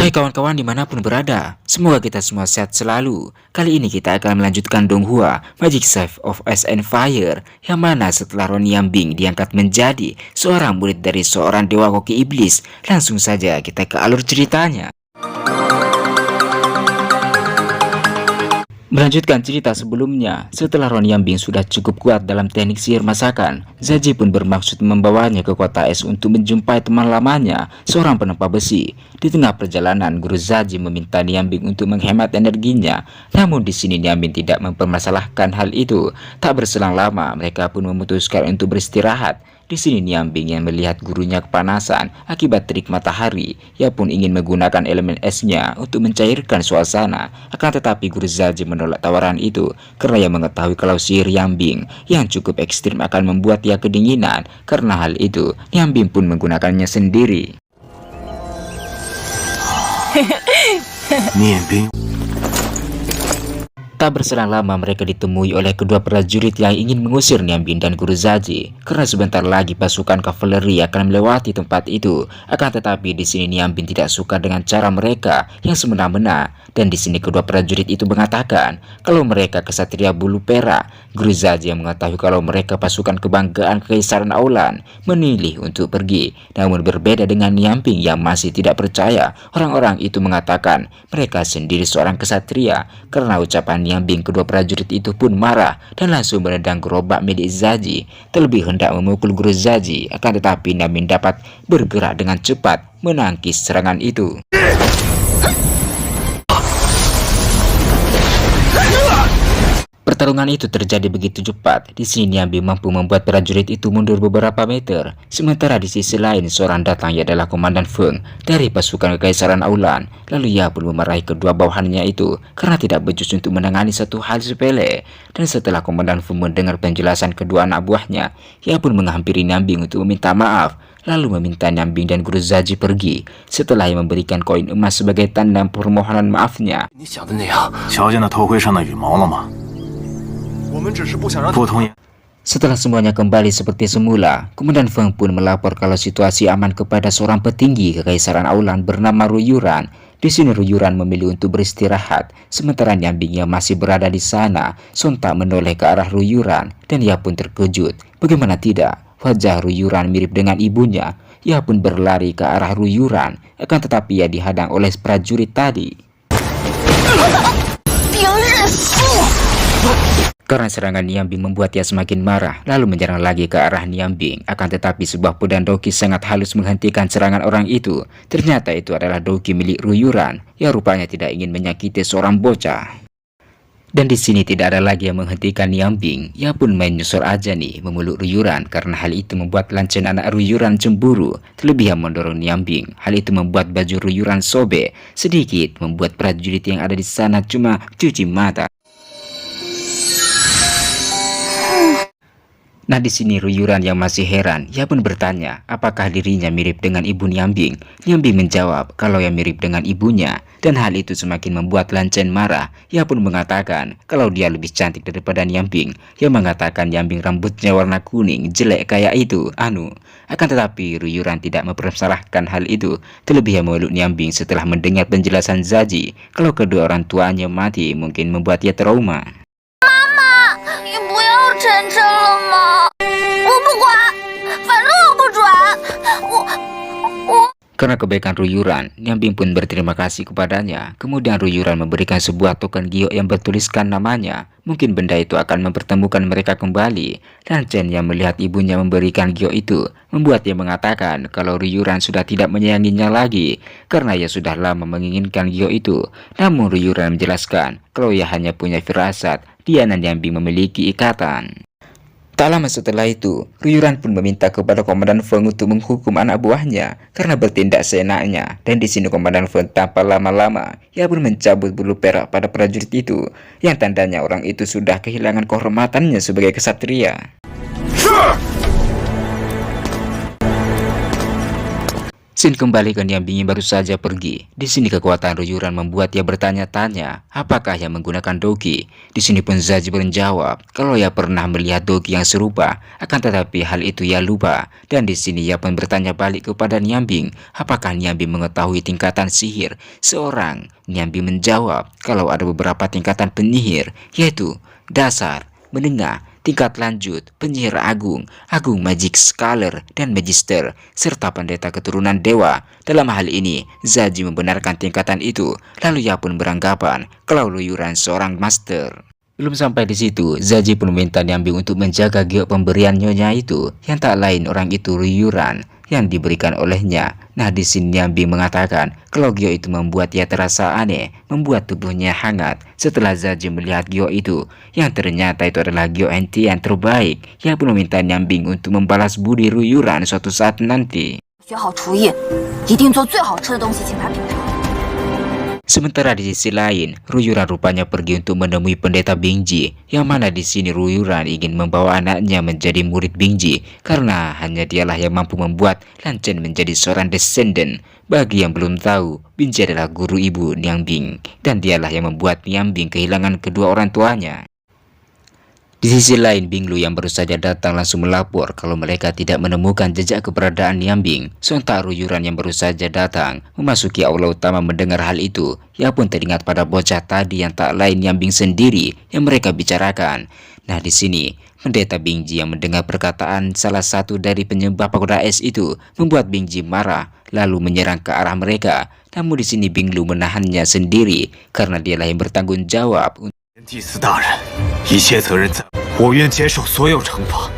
Hai kawan-kawan dimanapun berada, semoga kita semua sehat selalu. Kali ini kita akan melanjutkan Donghua Magic Chef of Ice and Fire, yang mana setelah Ron Yambing diangkat menjadi seorang murid dari seorang dewa koki iblis. Langsung saja kita ke alur ceritanya. Melanjutkan cerita sebelumnya, setelah Ron Yambing sudah cukup kuat dalam teknik sihir masakan, Zaji pun bermaksud membawanya ke kota es untuk menjumpai teman lamanya, seorang penempa besi. Di tengah perjalanan, guru Zaji meminta Niambing untuk menghemat energinya. Namun di sini Niambing tidak mempermasalahkan hal itu. Tak berselang lama, mereka pun memutuskan untuk beristirahat. Di sini Niambing yang melihat gurunya kepanasan akibat terik matahari. Ia pun ingin menggunakan elemen esnya untuk mencairkan suasana. Akan tetapi guru Zaji menolak tawaran itu karena ia mengetahui kalau sihir Yambing yang cukup ekstrim akan membuat ia kedinginan. Karena hal itu, Niambing pun menggunakannya sendiri. Niambing. Tak berselang lama mereka ditemui oleh kedua prajurit yang ingin mengusir Niambing dan guru Zaji, karena sebentar lagi pasukan kavaleri akan melewati tempat itu. Akan tetapi di sini Niambing tidak suka dengan cara mereka yang semena-mena, dan di sini kedua prajurit itu mengatakan kalau mereka kesatria bulu perak. Guru Zaji yang mengetahui kalau mereka pasukan kebanggaan Kekaisaran Aulan memilih untuk pergi. Namun berbeda dengan Niambing yang masih tidak percaya, orang-orang itu mengatakan mereka sendiri seorang kesatria. Karena ucapan Niambing, kedua prajurit itu pun marah dan langsung menendang gerobak milik Zaji, terlebih hendak memukul guru Zaji. Akan tetapi Niambing dapat bergerak dengan cepat menangkis serangan itu. Pertarungan itu terjadi begitu cepat. Di sini Niambing mampu membuat prajurit itu mundur beberapa meter. Sementara di sisi lain, seorang datang, ia adalah Komandan Feng dari pasukan Kekaisaran Aulan. Lalu ia pun memarahi kedua bawahannya itu karena tidak becus untuk menangani satu hal sepele. Dan setelah Komandan Feng mendengar penjelasan kedua anak buahnya, ia pun menghampiri Niambing untuk meminta maaf. Lalu meminta Niambing dan guru Zaji pergi. Setelah ia memberikan koin emas sebagai tanda permohonan maafnya. Setelah semuanya kembali seperti semula, Komandan Feng pun melapor kalau situasi aman kepada seorang petinggi Kekaisaran Aulan bernama Ruyuran. Di sini Ruyuran memilih untuk beristirahat, sementara Niambing yang masih berada di sana sontak menoleh ke arah Ruyuran dan ia pun terkejut. Bagaimana tidak, wajah Ruyuran mirip dengan ibunya. Ia pun berlari ke arah Ruyuran, akan tetapi ia dihadang oleh prajurit tadi. Karena serangan Niambing membuat ia semakin marah, lalu menyerang lagi ke arah Niambing. Akan tetapi sebuah pedang doki sangat halus menghentikan serangan orang itu. Ternyata itu adalah doki milik Ruyuran, yang rupanya tidak ingin menyakiti seorang bocah. Dan di sini tidak ada lagi yang menghentikan Niambing. Ia pun main nyusur aja nih, memeluk Ruyuran. Karena hal itu membuat Lancen anak Ruyuran cemburu, terlebih yang mendorong Niambing. Hal itu membuat baju Ruyuran sobek sedikit, membuat prajurit yang ada di sana cuma cuci mata. Nah di sini Ruyuran yang masih heran, ia pun bertanya apakah dirinya mirip dengan ibu Niambing. Niambing menjawab kalau yang mirip dengan ibunya, dan hal itu semakin membuat Lancen marah. Ia pun mengatakan kalau dia lebih cantik daripada Niambing. Ia mengatakan Niambing rambutnya warna kuning, jelek kayak itu, Akan tetapi Ruyuran tidak mempermasalahkan hal itu, terlebih yang memeluk Niambing setelah mendengar penjelasan Zaji kalau kedua orang tuanya mati mungkin membuat ia trauma. Karena kebaikan Ruyuran, Niambing pun berterima kasih kepadanya. Kemudian Ruyuran memberikan sebuah token giok yang bertuliskan namanya. Mungkin benda itu akan mempertemukan mereka kembali. Lancen yang melihat ibunya memberikan giok itu membuat ia mengatakan kalau Ruyuran sudah tidak menyayanginya lagi karena ia sudah lama menginginkan giok itu. Namun Ruyuran menjelaskan kalau ia hanya punya firasat, dia dan Niambing memiliki ikatan. Tak lama setelah itu, Ruyuran pun meminta kepada Komandan Feng untuk menghukum anak buahnya karena bertindak seenaknya. Dan di sini Komandan Feng tanpa lama-lama, ia pun mencabut bulu perak pada prajurit itu, yang tandanya orang itu sudah kehilangan kehormatannya sebagai kesatria. Sin kembali ke Niambing yang baru saja pergi. Di sini kekuatan Ruyuran membuat ia bertanya-tanya, apakah ia menggunakan Doki? Di sini pun Zaji menjawab, kalau ia pernah melihat Doki yang serupa, akan tetapi hal itu ia lupa. Dan di sini ia pun bertanya balik kepada Niambing, apakah Niambing mengetahui tingkatan sihir seorang? Niambing menjawab, kalau ada beberapa tingkatan penyihir, yaitu dasar, menengah, tingkat lanjut, penyihir agung, agung magic scholar, dan magister, serta pendeta keturunan dewa. Dalam hal ini, Zaji membenarkan tingkatan itu, lalu ia pun beranggapan kalau Ruyuran seorang master. Belum sampai di situ, Zaji pun meminta Niambing untuk menjaga giok pemberian nyonya itu, yang tak lain orang itu Ruyuran yang diberikan olehnya. Nah, di sini Niambing mengatakan kalau giok itu membuat ia terasa aneh, membuat tubuhnya hangat. Setelah Zaji melihat giok itu, yang ternyata itu adalah giok anti yang terbaik, ia pun meminta Niambing untuk membalas budi Ruyuran suatu saat nanti. Sementara di sisi lain, Ruyuran rupanya pergi untuk menemui pendeta Bingji, yang mana di sini Ruyuran ingin membawa anaknya menjadi murid Bingji, karena hanya dialah yang mampu membuat Lan Chen menjadi seorang descendant. Bagi yang belum tahu, Bingji adalah guru ibu Niambing, dan dialah yang membuat Niambing kehilangan kedua orang tuanya. Di sisi lain, Binglu yang baru saja datang langsung melapor kalau mereka tidak menemukan jejak keberadaan Niambing. Sontak Ruyuran yang baru saja datang memasuki aula utama mendengar hal itu. Ia pun teringat pada bocah tadi yang tak lain Niambing sendiri yang mereka bicarakan. Nah, di sini pendeta Bingji yang mendengar perkataan salah satu dari penyembah pagoda es itu membuat Bingji marah lalu menyerang ke arah mereka. Namun di sini Binglu menahannya sendiri karena dialah yang bertanggung jawab. 祭司大人，一切责任在我，愿接受所有惩罚。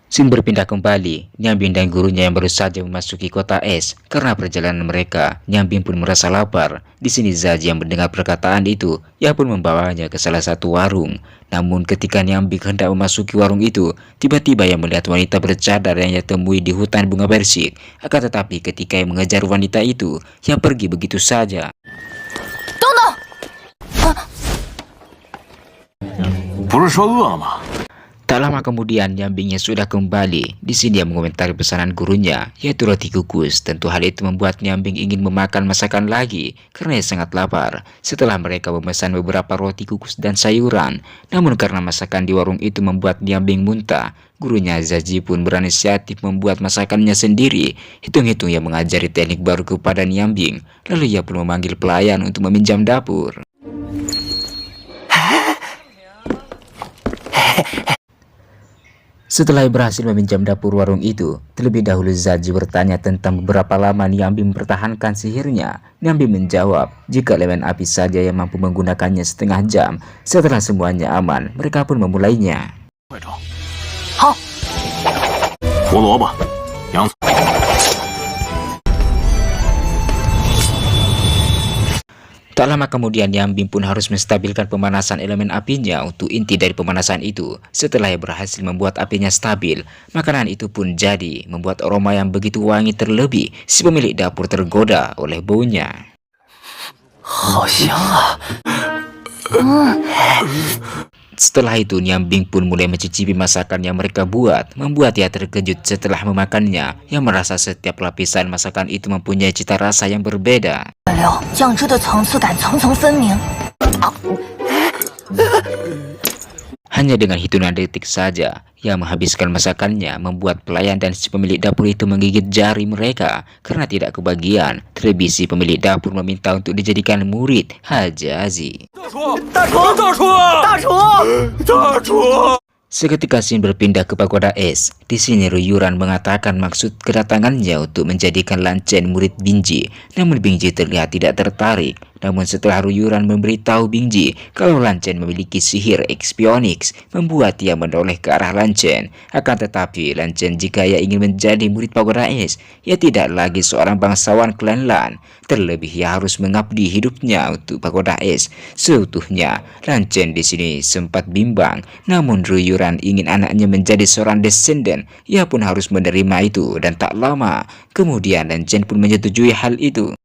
Sin berpindah kembali, Niambing dan gurunya yang baru saja memasuki kota es. Karena perjalanan mereka, Niambing pun merasa lapar. Di sini Zaji yang mendengar perkataan itu, ia pun membawanya ke salah satu warung. Namun ketika Niambing hendak memasuki warung itu, tiba-tiba ia melihat wanita bercadar yang ia temui di hutan bunga persik. Akan tetapi ketika ia mengejar wanita itu, ia pergi begitu saja. Tunggu! 不是说饿了吗？ Tak lama kemudian Niambingnya sudah kembali. Di sini dia mengomentari pesanan gurunya, yaitu roti kukus. Tentu hal itu membuat Niambing ingin memakan masakan lagi karena ia sangat lapar. Setelah mereka memesan beberapa roti kukus dan sayuran, namun karena masakan di warung itu membuat Niambing muntah, gurunya Zaji pun berinisiatif membuat masakannya sendiri. Hitung-hitung ia mengajari teknik baru kepada Niambing. Lalu ia pun memanggil pelayan untuk meminjam dapur. Setelah berhasil meminjam dapur warung itu, terlebih dahulu Zaji bertanya tentang beberapa lama Niambing mempertahankan sihirnya. Niambing menjawab, jika elemen api saja yang mampu menggunakannya setengah jam. Setelah semuanya aman, mereka pun memulainya. Tak lama kemudian Niambing pun harus menstabilkan pemanasan elemen apinya untuk inti dari pemanasan itu. Setelah ia berhasil membuat apinya stabil, makanan itu pun jadi, membuat aroma yang begitu wangi terlebih. Si pemilik dapur tergoda oleh baunya. Setelah itu Niambing pun mulai mencicipi masakan yang mereka buat, membuat ia terkejut setelah memakannya, yang merasa setiap lapisan masakan itu mempunyai cita rasa yang berbeda. Hanya dengan hitungan detik saja, ia menghabiskan masakannya, membuat pelayan dan si pemilik dapur itu menggigit jari mereka karena tidak kebagian. Terlebih si pemilik dapur meminta untuk dijadikan murid Hajazi. Seketika Sin berpindah ke pagoda es. Di sini Ruyuran mengatakan maksud kedatangannya untuk menjadikan Lan Chen murid Bingji. Namun Bingji terlihat tidak tertarik. Namun setelah Ruyuran memberitahu Bingji kalau Lan Chen memiliki sihir Expionix, membuat ia menoleh ke arah Lan Chen. Akan tetapi Lan Chen jika ia ingin menjadi murid pagoda es, ia tidak lagi seorang bangsawan klan Lan. Terlebih ia harus mengabdi hidupnya untuk pagoda es seutuhnya. Lan Chen di sini sempat bimbang. Namun Ruyuran ingin anaknya menjadi seorang descendant, ia pun harus menerima itu. Dan tak lama kemudian Lan Chen pun menyetujui hal itu.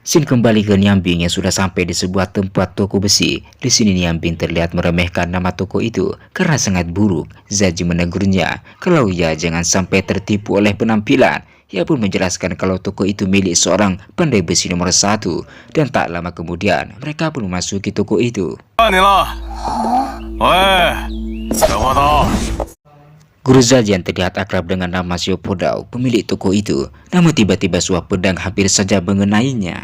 Shin kembali ke Niambing yang sudah sampai di sebuah tempat toko besi. Di sini Niambing terlihat meremehkan nama toko itu karena sangat buruk. Zaji menegurnya kalau ia jangan sampai tertipu oleh penampilan. Ia pun menjelaskan kalau toko itu milik seorang pandai besi nomor 1. Dan tak lama kemudian mereka pun memasuki toko itu. 看你了，喂，小伙刀， Guru Zaji yang terlihat akrab dengan nama Xiao Podao, pemilik toko itu. Namun tiba-tiba sebuah pedang hampir saja mengenainya.